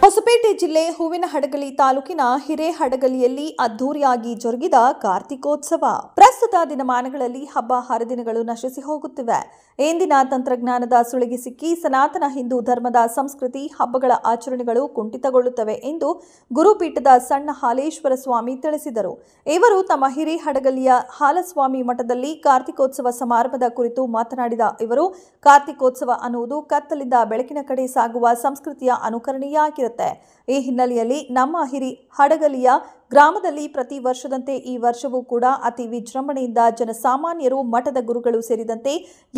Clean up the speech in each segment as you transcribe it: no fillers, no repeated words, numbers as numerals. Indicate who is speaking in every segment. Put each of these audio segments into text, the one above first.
Speaker 1: ಹೊಸಪೇಟೆ ಜಿಲ್ಲೆ ಹೂವಿನಹಡಗಲಿ ತಾಲೂಕಿನ ಹಿರೇಹಡಗಲಿಯಲ್ಲಿ ಅದ್ದೂರಿಯಾಗಿ ಜರುಗಿದ ಕಾರ್ತಿಕೋತ್ಸವ. ಪ್ರಸ್ತುತ ದಿನಮಾನಗಳಲ್ಲಿ ಹಬ್ಬ ಹರಿದಿನಗಳು ನಶಿಸಿ ಹೋಗುತ್ತಿವೆ. ಇಂದಿನ ತಂತ್ರಜ್ಞಾನದ ಸುಳಿಗೆ ಸಿಕ್ಕಿ ಸನಾತನ ಹಿಂದೂ ಧರ್ಮದ ಸಂಸ್ಕೃತಿ ಹಬ್ಬಗಳ ಆಚರಣೆಗಳು ಕುಂಠಿತಗೊಳ್ಳುತ್ತವೆ ಎಂದು ಗುರುಪೀಠದ ಸಣ್ಣ ಹಾಲೇಶ್ವರ ಸ್ವಾಮಿ ತಿಳಿಸಿದರು. ಇವರು ತಮ್ಮ ಹಿರೇಹಡಗಲಿಯ ಹಾಲಸ್ವಾಮಿ ಮಠದಲ್ಲಿ ಕಾರ್ತಿಕೋತ್ಸವ ಸಮಾರಂಭದ ಕುರಿತು ಮಾತನಾಡಿದ ಇವರು, ಕಾರ್ತಿಕೋತ್ಸವ ಅನ್ನುವುದು ಕತ್ತಲಿಂದ ಬೆಳಕಿನ ಕಡೆ ಸಾಗುವ ಸಂಸ್ಕೃತಿಯ ಅನುಕರಣೆಯಾಗಿರುತ್ತೆ. ಈ ಹಿನ್ನೆಲೆಯಲ್ಲಿ ನಮ್ಮ ಹಿರೇಹಡಗಲಿಯ ಗ್ರಾಮದಲ್ಲಿ ಪ್ರತಿ ವರ್ಷದಂತೆ ಈ ವರ್ಷವೂ ಕೂಡ ಅತಿ ವಿಜೃಂಭಣೆಯಿಂದ ಜನಸಾಮಾನ್ಯರು, ಮಠದ ಗುರುಗಳು ಸೇರಿದಂತೆ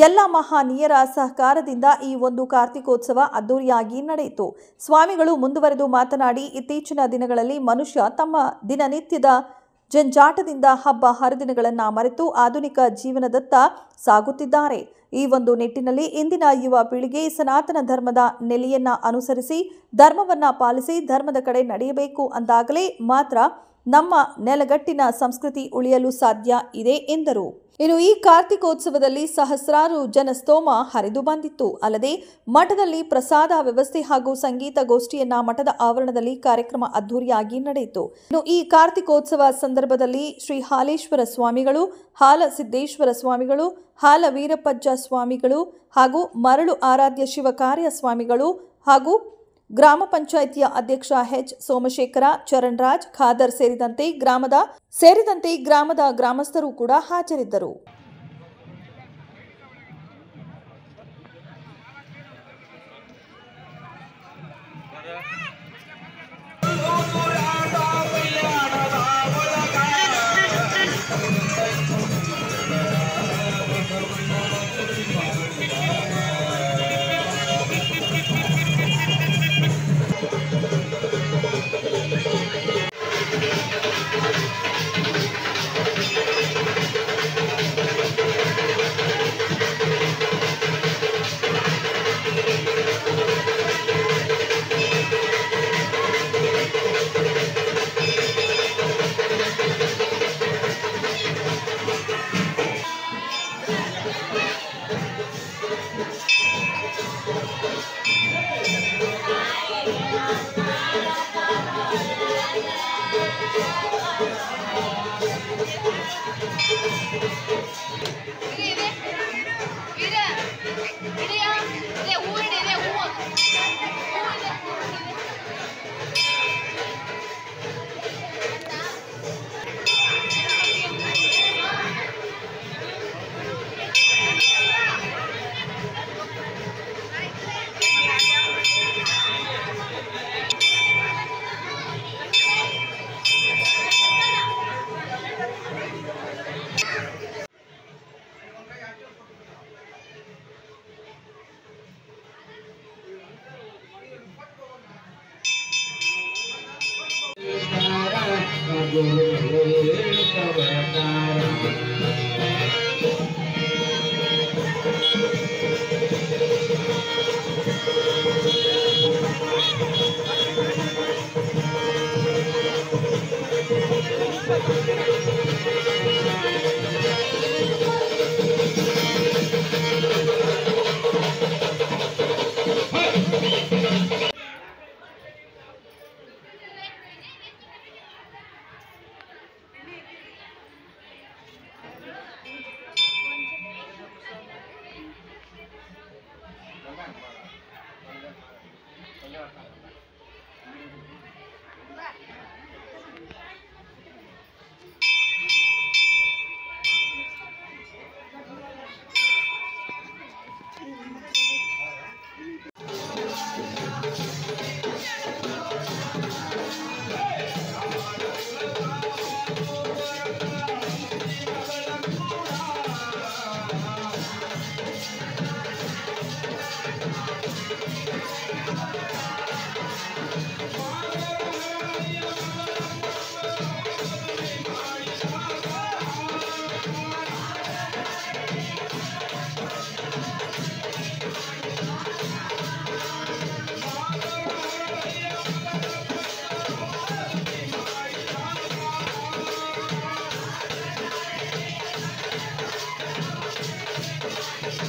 Speaker 1: ಎಲ್ಲ ಮಹನೀಯರ ಸಹಕಾರದಿಂದ ಈ ಒಂದು ಕಾರ್ತಿಕೋತ್ಸವ ಅದ್ದೂರಿಯಾಗಿ ನಡೆಯಿತು. ಸ್ವಾಮಿಗಳು ಮುಂದುವರೆದು ಮಾತನಾಡಿ, ಇತ್ತೀಚಿನ ದಿನಗಳಲ್ಲಿ ಮನುಷ್ಯ ತಮ್ಮ ದಿನನಿತ್ಯದ ಜಂಜಾಟದಿಂದ ಹಬ್ಬ ಹರಿದಿನಗಳನ್ನು ಮರೆತು ಆಧುನಿಕ ಜೀವನದತ್ತ ಸಾಗುತ್ತಿದ್ದಾರೆ. ಈ ಒಂದು ನಿಟ್ಟಿನಲ್ಲಿ ಇಂದಿನ ಯುವ ಪೀಳಿಗೆ ಸನಾತನ ಧರ್ಮದ ನೆಲೆಯನ್ನ ಅನುಸರಿಸಿ ಧರ್ಮವನ್ನ ಪಾಲಿಸಿ ಧರ್ಮದ ಕಡೆ ನಡೆಯಬೇಕು ಅಂದಾಗಲೇ ಮಾತ್ರ ನಮ್ಮ ನೆಲಗಟ್ಟಿನ ಸಂಸ್ಕೃತಿ ಉಳಿಯಲು ಸಾಧ್ಯ ಇದೆ ಎಂದರು. ಇನ್ನು ಈ ಕಾರ್ತಿಕೋತ್ಸವದಲ್ಲಿ ಸಹಸ್ರಾರು ಜನಸ್ತೋಮ ಹರಿದು ಬಂದಿತ್ತು. ಅಲ್ಲದೆ ಮಠದಲ್ಲಿ ಪ್ರಸಾದ ವ್ಯವಸ್ಥೆ ಹಾಗೂ ಸಂಗೀತ ಗೋಷ್ಠಿಯನ್ನ ಮಠದ ಆವರಣದಲ್ಲಿ ಕಾರ್ಯಕ್ರಮ ಅದ್ದೂರಿಯಾಗಿ ನಡೆಯಿತು. ಇನ್ನು ಈ ಕಾರ್ತಿಕೋತ್ಸವ ಸಂದರ್ಭದಲ್ಲಿ ಶ್ರೀ ಹಾಲೇಶ್ವರ ಸ್ವಾಮಿಗಳು, ಹಾಲ ಸಿದ್ದೇಶ್ವರ ಸ್ವಾಮಿಗಳು, ಹಾಲ ವೀರಪ್ಪಜ್ಜ ಸ್ವಾಮಿಗಳು ಹಾಗೂ ಮರಳು ಆರಾಧ್ಯ ಶಿವಕಾರ್ಯ ಸ್ವಾಮಿಗಳು ಹಾಗೂ ಗ್ರಾಮ ಪಂಚಾಯಿತಿಯ ಅಧ್ಯಕ್ಷ ಎಚ್ ಸೋಮಶೇಖರ, ಚರಣ್ರಾಜ್, ಖಾದರ್ ಸೇರಿದಂತೆ ಗ್ರಾಮದ ಗ್ರಾಮಸ್ಥರು ಕೂಡ ಹಾಜರಿದ್ದರು.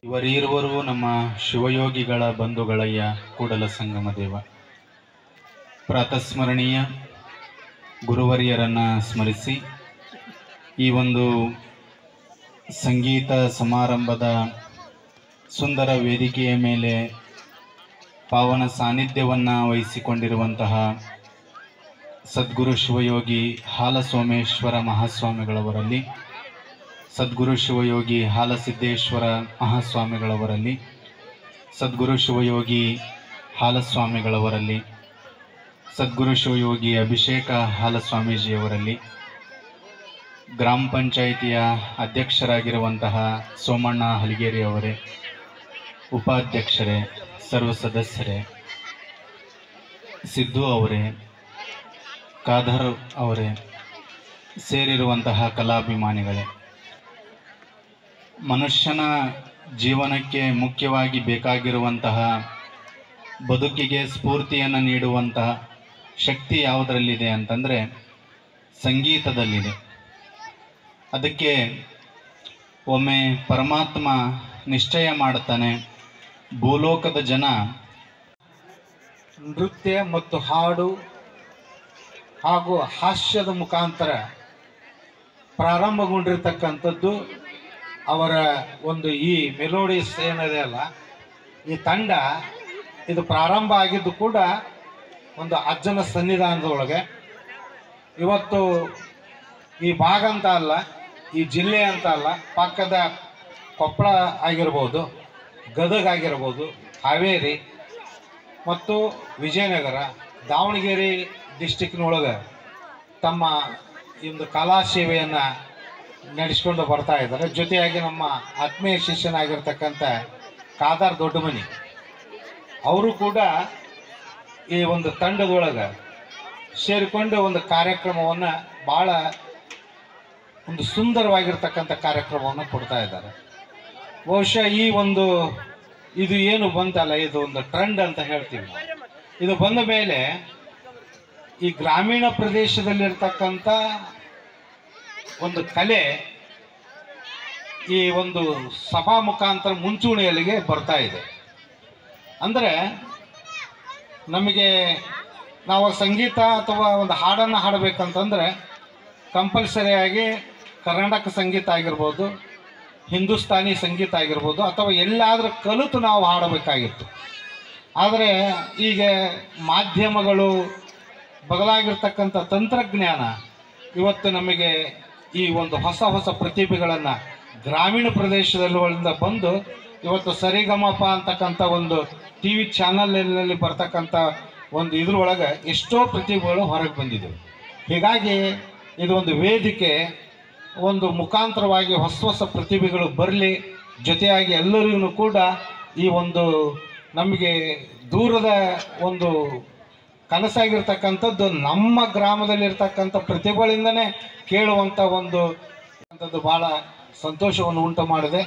Speaker 2: ಇವರೀರುವರು ನಮ್ಮ ಶಿವಯೋಗಿಗಳ ಬಂಧುಗಳಯ್ಯ ಕೂಡಲ ಸಂಗಮ ದೇವ. ಪ್ರಾತಸ್ಮರಣೀಯ ಗುರುವರಿಯರನ್ನು ಸ್ಮರಿಸಿ ಈ ಒಂದು ಸಂಗೀತ ಸಮಾರಂಭದ ಸುಂದರ ವೇದಿಕೆಯ ಮೇಲೆ ಪಾವನ ಸಾನ್ನಿಧ್ಯವನ್ನು ವಹಿಸಿಕೊಂಡಿರುವಂತಹ ಸದ್ಗುರು ಶಿವಯೋಗಿ ಹಾಲಸೋಮೇಶ್ವರ ಮಹಾಸ್ವಾಮಿಗಳವರಲ್ಲಿ, ಸದ್ಗುರು ಶಿವಯೋಗಿ ಹಾಲಸಿದ್ದೇಶ್ವರ ಮಹಾಸ್ವಾಮಿಗಳವರಲ್ಲಿ, ಸದ್ಗುರು ಶಿವಯೋಗಿ ಹಾಲಸ್ವಾಮಿಗಳವರಲ್ಲಿ, ಸದ್ಗುರು ಶಿವಯೋಗಿ ಅಭಿಷೇಕ ಹಾಲಸ್ವಾಮೀಜಿಯವರಲ್ಲಿ, ಗ್ರಾಮ ಪಂಚಾಯಿತಿಯ ಅಧ್ಯಕ್ಷರಾಗಿರುವಂತಹ ಸೋಮಣ್ಣ ಹಲಗೇರಿ ಅವರೇ, ಉಪಾಧ್ಯಕ್ಷರೇ, ಸರ್ವ ಸದಸ್ಯರೇ, ಸಿದ್ದು ಅವರೇ, ಖಾದರ್ ಅವರೇ, ಸೇರಿರುವಂತಹ ಕಲಾಭಿಮಾನಿಗಳೇ, ಮನುಷ್ಯನ ಜೀವನಕ್ಕೆ ಮುಖ್ಯವಾಗಿ ಬೇಕಾಗಿರುವಂತಹ ಬದುಕಿಗೆ ಸ್ಫೂರ್ತಿಯನ್ನು ನೀಡುವಂತಹ ಶಕ್ತಿ ಯಾವುದರಲ್ಲಿದೆ ಅಂತಂದರೆ ಸಂಗೀತದಲ್ಲಿದೆ. ಅದಕ್ಕೆ ಒಮ್ಮೆ ಪರಮಾತ್ಮ ನಿಶ್ಚಯ ಮಾಡುತ್ತಾನೆ, ಭೂಲೋಕದ ಜನ
Speaker 3: ನೃತ್ಯ ಮತ್ತು ಹಾಡು ಹಾಗೂ ಹಾಸ್ಯದ ಮುಖಾಂತರ ಪ್ರಾರಂಭಗೊಂಡಿರ್ತಕ್ಕಂಥದ್ದು ಅವರ ಒಂದು ಈ ಮೆಲೋಡಿಸ್ ಏನಿದೆ ಅಲ್ಲ, ಈ ತಂಡ ಇದು ಪ್ರಾರಂಭ ಆಗಿದ್ದು ಕೂಡ ಒಂದು ಅಜ್ಜನ ಸನ್ನಿಧಾನದೊಳಗೆ. ಇವತ್ತು ಈ ಭಾಗ ಅಂತ ಅಲ್ಲ, ಈ ಜಿಲ್ಲೆ ಅಂತ ಅಲ್ಲ, ಪಕ್ಕದ ಕೊಪ್ಪಳ ಆಗಿರ್ಬೋದು, ಗದಗ ಆಗಿರ್ಬೋದು, ಹಾವೇರಿ ಮತ್ತು ವಿಜಯನಗರ, ದಾವಣಗೆರೆ ಡಿಸ್ಟಿಕ್ನೊಳಗೆ ತಮ್ಮ ಒಂದು ಕಲಾ ಸೇವೆಯನ್ನು ನಡೆಸ್ಕೊಂಡು ಬರ್ತಾ ಇದ್ದಾರೆ. ಜೊತೆಯಾಗಿ ನಮ್ಮ ಆತ್ಮೀಯ ಶಿಷ್ಯನಾಗಿರ್ತಕ್ಕಂಥ ಖಾದರ್ ದೊಡ್ಡಮನಿ ಅವರು ಕೂಡ ಈ ಒಂದು ತಂಡದೊಳಗೆ ಸೇರಿಕೊಂಡು ಒಂದು ಕಾರ್ಯಕ್ರಮವನ್ನು ಭಾಳ ಒಂದು ಸುಂದರವಾಗಿರ್ತಕ್ಕಂಥ ಕಾರ್ಯಕ್ರಮವನ್ನು ಕೊಡ್ತಾ ಇದ್ದಾರೆ. ಬಹುಶಃ ಈ ಒಂದು ಇದು ಏನು ಬಂತಲ್ಲ, ಇದು ಒಂದು ಟ್ರೆಂಡ್ ಅಂತ ಹೇಳ್ತೀವಿ. ಇದು ಬಂದ ಮೇಲೆ ಈ ಗ್ರಾಮೀಣ ಪ್ರದೇಶದಲ್ಲಿರ್ತಕ್ಕಂಥ ಒಂದು ಕಲೆ ಈ ಒಂದು ಸಭಾ ಮುಖಾಂತರ ಮುಂಚೂಣಿಯಲ್ಲಿಗೆ ಬರ್ತಾ ಇದೆ. ಅಂದರೆ ನಮಗೆ ನಾವು ಸಂಗೀತ ಅಥವಾ ಒಂದು ಹಾಡನ್ನು ಹಾಡಬೇಕಂತಂದರೆ ಕಂಪಲ್ಸರಿಯಾಗಿ ಕರ್ನಾಟಕ ಸಂಗೀತ ಆಗಿರ್ಬೋದು, ಹಿಂದೂಸ್ತಾನಿ ಸಂಗೀತ ಆಗಿರ್ಬೋದು, ಅಥವಾ ಎಲ್ಲಾದರೂ ಕಲಿತು ನಾವು ಹಾಡಬೇಕಾಗಿತ್ತು. ಆದರೆ ಈಗ ಮಾಧ್ಯಮಗಳು ಬದಲಾಗಿರ್ತಕ್ಕಂಥ ತಂತ್ರಜ್ಞಾನ ಇವತ್ತು ನಮಗೆ ಈ ಒಂದು ಹೊಸ ಹೊಸ ಪ್ರತಿಭೆಗಳನ್ನು ಗ್ರಾಮೀಣ ಪ್ರದೇಶದಲ್ಲಿಂದ ಬಂದು ಇವತ್ತು ಸರಿಗಮಪ ಅಂತಕ್ಕಂಥ ಒಂದು ಟಿ ವಿ ಚಾನಲ್ನಲ್ಲಿ ಬರ್ತಕ್ಕಂಥ ಒಂದು ಇದ್ರೊಳಗೆ ಎಷ್ಟೋ ಪ್ರತಿಭೆಗಳು ಹೊರಗೆ ಬಂದಿದ್ದವು. ಹೀಗಾಗಿ ಇದು ಒಂದು ವೇದಿಕೆ, ಒಂದು ಮುಖಾಂತರವಾಗಿ ಹೊಸ ಹೊಸ ಪ್ರತಿಭೆಗಳು ಬರಲಿ, ಜೊತೆಯಾಗಿ ಎಲ್ಲರಿಗೂ ಕೂಡ ಈ ಒಂದು ನಮಗೆ ದೂರದ ಒಂದು ಕನಸಾಗಿರ್ತಕ್ಕಂಥದ್ದು ನಮ್ಮ ಗ್ರಾಮದಲ್ಲಿರ್ತಕ್ಕಂಥ ಪ್ರತಿಭೆಗಳಿಂದನೇ ಕೇಳುವಂಥ ಒಂದು ಭಾಳ ಸಂತೋಷವನ್ನು ಉಂಟು ಮಾಡಿದೆ.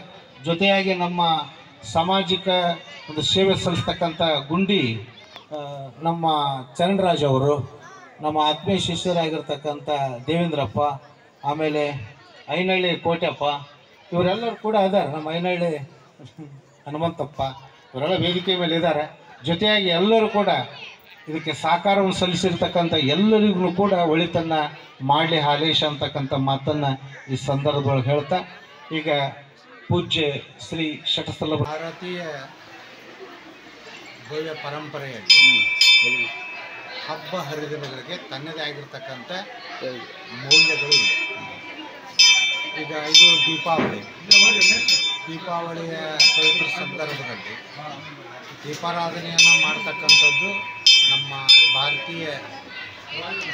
Speaker 3: ಜೊತೆಯಾಗಿ ನಮ್ಮ ಸಾಮಾಜಿಕ ಒಂದು ಸೇವೆ ಸಲ್ಲಿಸ್ತಕ್ಕಂಥ ಗುಂಡಿ ನಮ್ಮ ಚರಣರಾಜ್ ಅವರು, ನಮ್ಮ ಆತ್ಮೀಯ ಶಿಷ್ಯರಾಗಿರ್ತಕ್ಕಂಥ ದೇವೇಂದ್ರಪ್ಪ, ಆಮೇಲೆ ಐನಹಳ್ಳಿ ಕೋಟೆಪ್ಪ, ಇವರೆಲ್ಲರೂ ಕೂಡ ಇದ್ದಾರೆ. ನಮ್ಮ ಐನಹಳ್ಳಿ ಹನುಮಂತಪ್ಪ ಇವರೆಲ್ಲ ವೇದಿಕೆ ಮೇಲೆ ಇದ್ದಾರೆ. ಜೊತೆಯಾಗಿ ಎಲ್ಲರೂ ಕೂಡ ಇದಕ್ಕೆ ಸಹಕಾರವನ್ನು ಸಲ್ಲಿಸಿರ್ತಕ್ಕಂಥ ಎಲ್ಲರಿಗೂ ಕೂಡ ಒಳಿತನ್ನು ಮಾಡಲಿ ಹಾಲೇಶ ಅಂತಕ್ಕಂಥ ಮಾತನ್ನು ಈ ಸಂದರ್ಭದೊಳಗೆ ಹೇಳ್ತಾ, ಈಗ ಪೂಜ್ಯ ಶ್ರೀ ಶಟಸ್ಥಲ ಭಾರತೀಯ ಭವ್ಯ ಪರಂಪರೆಯಲ್ಲಿ ಹಬ್ಬ ಹರಿದಿನಗಳಿಗೆ ತನ್ನದೇ ಆಗಿರ್ತಕ್ಕಂಥ ಮೌಲ್ಯಗಳು ಇದೆ. ಈಗ ಇದು ದೀಪಾವಳಿಯ ಪವಿತ್ರ ಸಂದರ್ಭದಲ್ಲಿ ದೀಪಾರಾಧನೆಯನ್ನು ಮಾಡ್ತಕ್ಕಂಥದ್ದು ನಮ್ಮ ಭಾರತೀಯ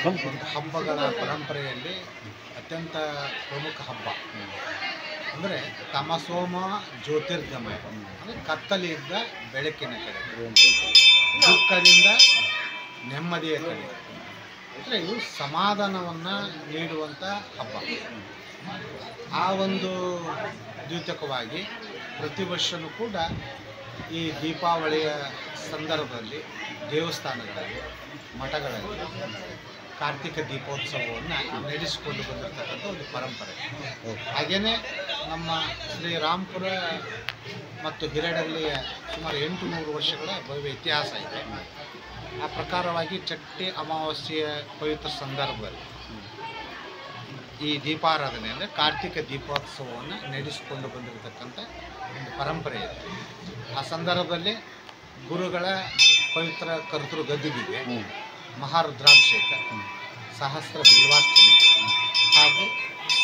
Speaker 3: ಒಂದು ಹಬ್ಬಗಳ ಪರಂಪರೆಯಲ್ಲಿ ಅತ್ಯಂತ ಪ್ರಮುಖ ಹಬ್ಬ. ಅಂದರೆ ತಮಸೋಮ ಜ್ಯೋತಿರ್ಗಮಯ, ಅಂದರೆ ಕತ್ತಲಿಯಿಂದ ಬೆಳಕಿನ ಕಡೆ, ದುಃಖದಿಂದ ನೆಮ್ಮದಿಯ ಕಡೆ, ಅಂದರೆ ಇವು ಸಮಾಧಾನವನ್ನು ನೀಡುವಂಥ ಹಬ್ಬ. ಆ ಒಂದು ದ್ಯೋತಕವಾಗಿ ಪ್ರತಿ ವರ್ಷವೂ ಕೂಡ ಈ ದೀಪಾವಳಿಯ ಸಂದರ್ಭದಲ್ಲಿ ದೇವಸ್ಥಾನಗಳಲ್ಲಿ, ಮಠಗಳಲ್ಲಿ ಕಾರ್ತಿಕ ದೀಪೋತ್ಸವವನ್ನು ನಡೆಸಿಕೊಂಡು ಬಂದಿರತಕ್ಕಂಥ ಒಂದು ಪರಂಪರೆ. ಹಾಗೆಯೇ ನಮ್ಮ ಶ್ರೀರಾಮಪುರ ಮತ್ತು ಹಿರೇಹಡಗಲಿಯ ಸುಮಾರು 800 ವರ್ಷಗಳ ಭವ್ಯ ಇತಿಹಾಸ ಇದೆ. ಆ ಪ್ರಕಾರವಾಗಿ ಚಟ್ಟಿ ಅಮಾವಾಸ್ಯೆಯ ಪವಿತ್ರ ಸಂದರ್ಭದಲ್ಲಿ ಈ ದೀಪಾರಾಧನೆ ಅಂದರೆ ಕಾರ್ತಿಕ ದೀಪೋತ್ಸವವನ್ನು ನಡೆಸಿಕೊಂಡು ಬಂದಿರತಕ್ಕಂಥ ಒಂದು ಪರಂಪರೆ ಇದೆ. ಆ ಸಂದರ್ಭದಲ್ಲಿ ಗುರುಗಳ ಪವಿತ್ರ ಕರ್ತೃ ಗದ್ದುಗೆಗೆ ಮಹಾರುದ್ರಾಭಿಷೇಕ, ಸಹಸ್ರ ಬಿಲ್ವಾರ್ಚನೆ ಹಾಗೂ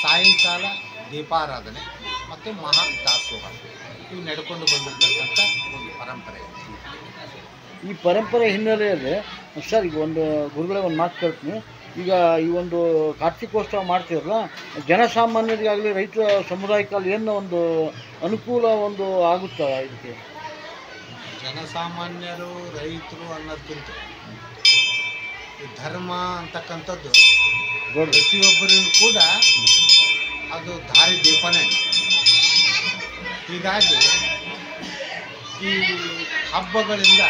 Speaker 3: ಸಾಯಂಕಾಲ ದೀಪಾರಾಧನೆ ಮತ್ತು ಮಹಾ ದಾಸೋಹ ಇವು ನಡ್ಕೊಂಡು ಬಂದಿರತಕ್ಕಂಥ ಒಂದು ಪರಂಪರೆ ಇದೆ.
Speaker 4: ಈ ಪರಂಪರೆ ಹಿನ್ನೆಲೆಯಲ್ಲಿ ಸರ್, ಈಗ ಒಂದು ಗುರುಗಳೇ ಒಂದು ಮಾತು ಕೇಳ್ತೀನಿ. ಈಗ ಈ ಒಂದು ಕಾರ್ತಿಕೋತ್ಸವ ಮಾಡ್ತೀರಲ್ಲ, ಜನಸಾಮಾನ್ಯರಿಗಾಗಲಿ ರೈತ ಸಮುದಾಯಕ್ಕಾಗಲಿ ಏನು ಒಂದು ಅನುಕೂಲ ಆಗುತ್ತಾ ಇದಕ್ಕೆ?
Speaker 3: ಜನಸಾಮಾನ್ಯರು ರೈತರು ಅನ್ನೋದಕ್ಕಿಂತ ಈ ಧರ್ಮ ಅಂತಕ್ಕಂಥದ್ದು ಪ್ರತಿಯೊಬ್ಬರಿಗೂ ಕೂಡ ಅದು ದಾರಿ ದೀಪನೇ. ಹೀಗಾಗಿ ಈ ಹಬ್ಬಗಳಿಂದ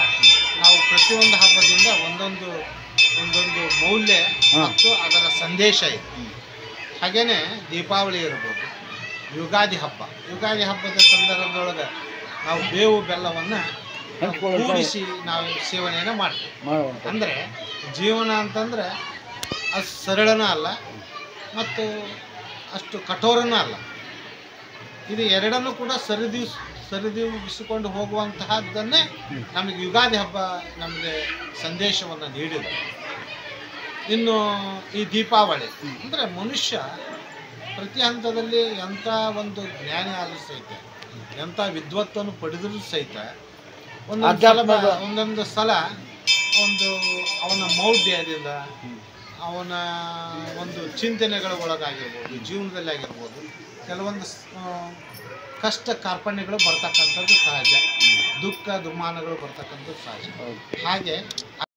Speaker 3: ನಾವು ಪ್ರತಿಯೊಂದು ಹಬ್ಬದಿಂದ ಒಂದೊಂದು ಮೌಲ್ಯ ಮತ್ತು ಅದರ ಸಂದೇಶ ಇದೆ. ಹಾಗೆಯೇ ದೀಪಾವಳಿ ಇರ್ಬೋದು, ಯುಗಾದಿ ಹಬ್ಬದ ಸಂದರ್ಭದೊಳಗೆ ನಾವು ಬೇವು ಬೆಲ್ಲವನ್ನು ಕೂಡಿಸಿ ನಾವು ಸೇವನೆಯನ್ನು ಮಾಡ್ತೀವಿ. ಅಂದರೆ ಜೀವನ ಅಂತಂದರೆ ಅದು ಸರಳನೂ ಅಲ್ಲ ಮತ್ತು ಅಷ್ಟು ಕಠೋರನೂ ಅಲ್ಲ. ಇದು ಎರಡನ್ನೂ ಕೂಡ ಸರಿದೂಗಿಸಿಕೊಂಡು ಹೋಗುವಂತಹದ್ದನ್ನೇ ನಮಗೆ ಯುಗಾದಿ ಹಬ್ಬ ನಮಗೆ ಸಂದೇಶವನ್ನು ನೀಡಿದೆ. ಇನ್ನು ಈ ದೀಪಾವಳಿ ಅಂದರೆ ಮನುಷ್ಯ ಪ್ರತಿ ಹಂತದಲ್ಲಿ ಎಂಥ ಒಂದು ಜ್ಞಾನಿ ಆದರೂ ಸಹಿತ, ಎಂಥ ವಿದ್ವತ್ತನ್ನು ಪಡೆದರೂ ಸಹಿತ ಒಂದೊಂದು ಸಲ ಅವನ ಮೌಢ್ಯದಿಂದ, ಅವನ ಒಂದು ಚಿಂತನೆಗಳ ಒಳಗಾಗಿರ್ಬೋದು, ಜೀವನದಲ್ಲಿ ಆಗಿರ್ಬೋದು, ಕೆಲವೊಂದು ಕಷ್ಟ ಕಾರ್ಪಣ್ಯಗಳು ಬರ್ತಕ್ಕಂಥದ್ದು ಸಹಜ, ದುಃಖ ದುಮ್ಮಾನಗಳು ಬರ್ತಕ್ಕಂಥದ್ದು ಸಹಜ. ಹಾಗೆ